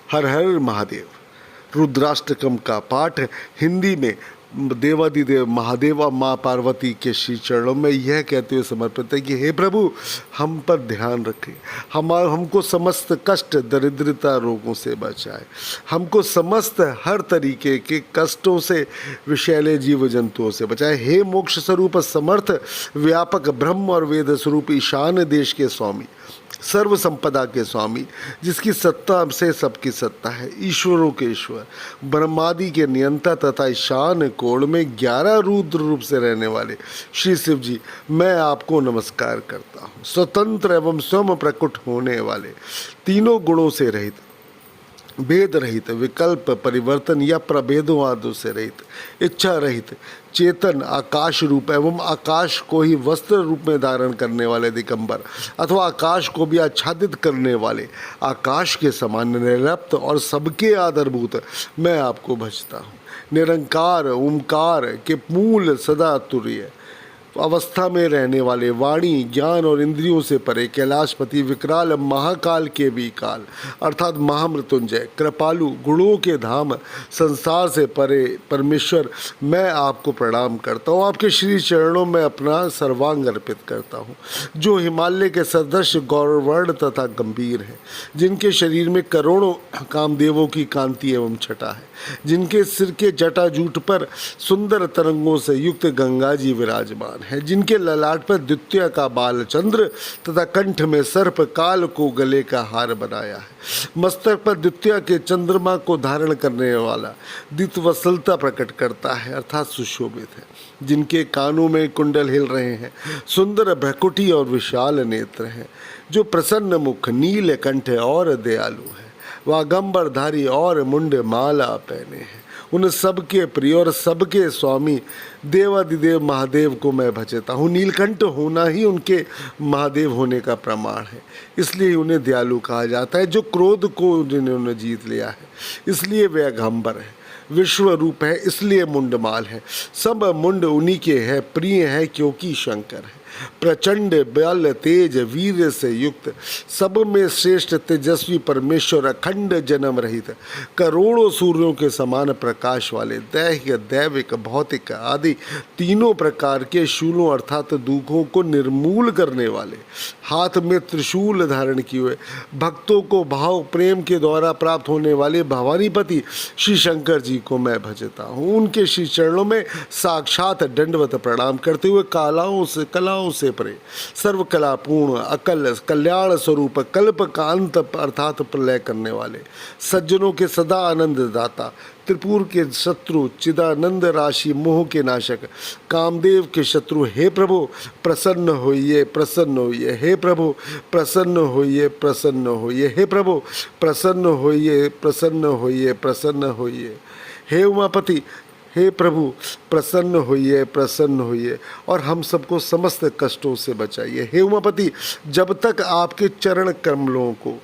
हर हर महादेव। रुद्राष्टकम का पाठ हिंदी में देवादिदेव महादेव और माँ पार्वती के श्री चरणों में यह कहते हुए समर्पित है कि हे प्रभु, हम पर ध्यान रखें, हमको समस्त कष्ट दरिद्रता रोगों से बचाए, हमको समस्त हर तरीके के कष्टों से विषैले जीव जंतुओं से बचाए। हे मोक्ष स्वरूप समर्थ व्यापक ब्रह्म और वेद स्वरूप ईशान देश के स्वामी, सर्व संपदा के स्वामी, जिसकी सत्ता से सबकी सत्ता है, ईश्वरों के ईश्वर, ब्रह्मादि के नियंता तथा ईशान कोण में 11 रुद्र रूप से रहने वाले श्री शिव जी, मैं आपको नमस्कार करता हूँ। स्वतंत्र एवं स्वयं प्रकट होने वाले, तीनों गुणों से रहित, भेद रहित, विकल्प परिवर्तन या प्रभेदवादों से रहित, इच्छा रहित, चेतन आकाश रूप एवं आकाश को ही वस्त्र रूप में धारण करने वाले दिगंबर अथवा आकाश को भी आच्छादित करने वाले, आकाश के समान निर्लिप्त और सबके आधारभूत मैं आपको भजता हूँ। निरंकार ओमकार के मूल सदा तुर्य अवस्था में रहने वाले, वाणी ज्ञान और इंद्रियों से परे, कैलाशपति विकराल महाकाल के भी काल अर्थात महामृत्युंजय, कृपालु, गुणों के धाम, संसार से परे परमेश्वर, मैं आपको प्रणाम करता हूँ। आपके श्री चरणों में अपना सर्वांग अर्पित करता हूँ, जो हिमालय के सदृश गौरवर्ण तथा गंभीर है, जिनके शरीर में करोड़ों कामदेवों की कांति एवं छटा है, जिनके सिर के जटाजूट पर सुंदर तरंगों से युक्त गंगा जी विराजमान है, जिनके ललाट पर द्वितीय का बाल चंद्र तथा कंठ में सर्प काल को गले का हार बनाया है, मस्तक पर द्वितीय के चंद्रमा को धारण करने वाला द्वितवसलता प्रकट करता है अर्थात सुशोभित है, जिनके कानों में कुंडल हिल रहे हैं, सुंदर भ्रकुटी और विशाल नेत्र हैं, जो प्रसन्न मुख, नील कंठ और दयालु है, वागंबरधारी और मुंड माला पहने हैं, उन सबके प्रिय और सबके स्वामी देवादिदेव महादेव को मैं भजता हूँ। नीलकंठ होना ही उनके महादेव होने का प्रमाण है, इसलिए उन्हें दयालु कहा जाता है। जो क्रोध को जिन्होंने जीत लिया है इसलिए वे अघंबर है, विश्व रूप है इसलिए मुंडमाल है, सब मुंड उन्हीं के है, प्रिय है क्योंकि शंकर है, प्रचंड बल तेज वीर से युक्त, सब में श्रेष्ठ तेजस्वी परमेश्वर, अखंड जन्म रहित, करोड़ों सूर्यों के समान प्रकाश वाले, दैहिक दैविक भौतिक आदि तीनों प्रकार के शूलों अर्थात दुखों को निर्मूल करने वाले, हाथ में त्रिशूल धारण किए हुए, भक्तों को भाव प्रेम के द्वारा प्राप्त होने वाले भवानीपति श्री शंकर जी को मैं भजता हूँ। उनके श्री चरणों में साक्षात दंडवत प्रणाम करते हुए कलाओं से परे, सर्व कलापूर्ण अकल कल्याण स्वरूप, कल्प का अंत अर्थात प्रलय करने वाले, सज्जनों के सदा आनंद दाता, त्रिपुर के शत्रु, चिदानंद राशि मोह के नाशक, कामदेव के शत्रु, हे प्रभु प्रसन्न होइए, प्रसन्न होइए, हे प्रभु प्रसन्न होइए, प्रसन्न होइए, हे प्रभु प्रसन्न होइए, प्रसन्न होइए, प्रसन्न होइए, हे उमापति, हे प्रभु प्रसन्न होइए, प्रसन्न होइए और हम सबको समस्त कष्टों से बचाइए। हे उमापति, जब तक आपके चरण कमलों को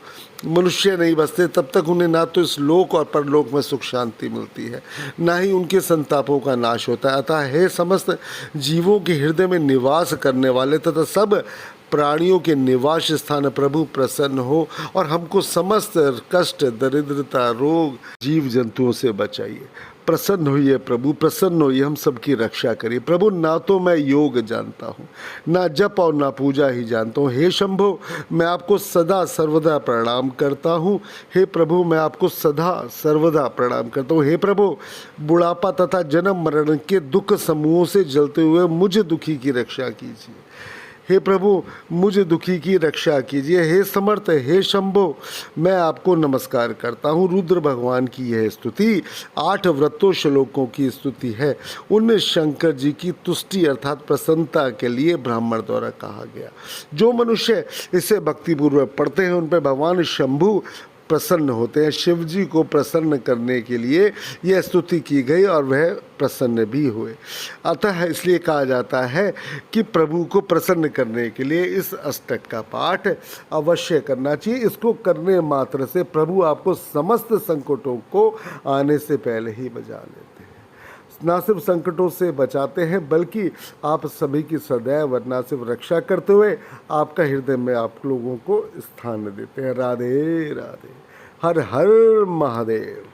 मनुष्य नहीं बसते तब तक उन्हें ना तो इस लोक और परलोक में सुख शांति मिलती है, ना ही उनके संतापों का नाश होता है। अतः हे समस्त जीवों के हृदय में निवास करने वाले तथा सब प्राणियों के निवास स्थान प्रभु प्रसन्न हो और हमको समस्त कष्ट दरिद्रता रोग जीव जंतुओं से बचाइए। प्रसन्न होइए प्रभु, प्रसन्न होइए, हम सबकी रक्षा करिए। प्रभु ना तो मैं योग जानता हूँ, ना जप और ना पूजा ही जानता हूँ। हे शंभो, मैं आपको सदा सर्वदा प्रणाम करता हूँ। हे प्रभु, मैं आपको सदा सर्वदा प्रणाम करता हूँ। हे प्रभु, बुढ़ापा तथा जन्म मरण के दुख समूहों से जलते हुए मुझ दुखी की रक्षा कीजिए। हे प्रभु, मुझ दुखी की रक्षा कीजिए। हे समर्थ, हे शंभो, मैं आपको नमस्कार करता हूँ। रुद्र भगवान की यह स्तुति 8 व्रतों श्लोकों की स्तुति है। उन शंकर जी की तुष्टि अर्थात प्रसन्नता के लिए ब्राह्मण द्वारा कहा गया। जो मनुष्य इसे भक्तिपूर्वक पढ़ते हैं उन पर भगवान शंभु प्रसन्न होते हैं। शिव जी को प्रसन्न करने के लिए यह स्तुति की गई और वह प्रसन्न भी हुए। अतः इसलिए कहा जाता है कि प्रभु को प्रसन्न करने के लिए इस अष्टक का पाठ अवश्य करना चाहिए। इसको करने मात्र से प्रभु आपको समस्त संकटों को आने से पहले ही बचा लेते हैं। ना सिर्फ संकटों से बचाते हैं बल्कि आप सभी की सदैव ना सिर्फ रक्षा करते हुए आपका हृदय में आप लोगों को स्थान देते हैं। राधे राधे। हर हर महादेव।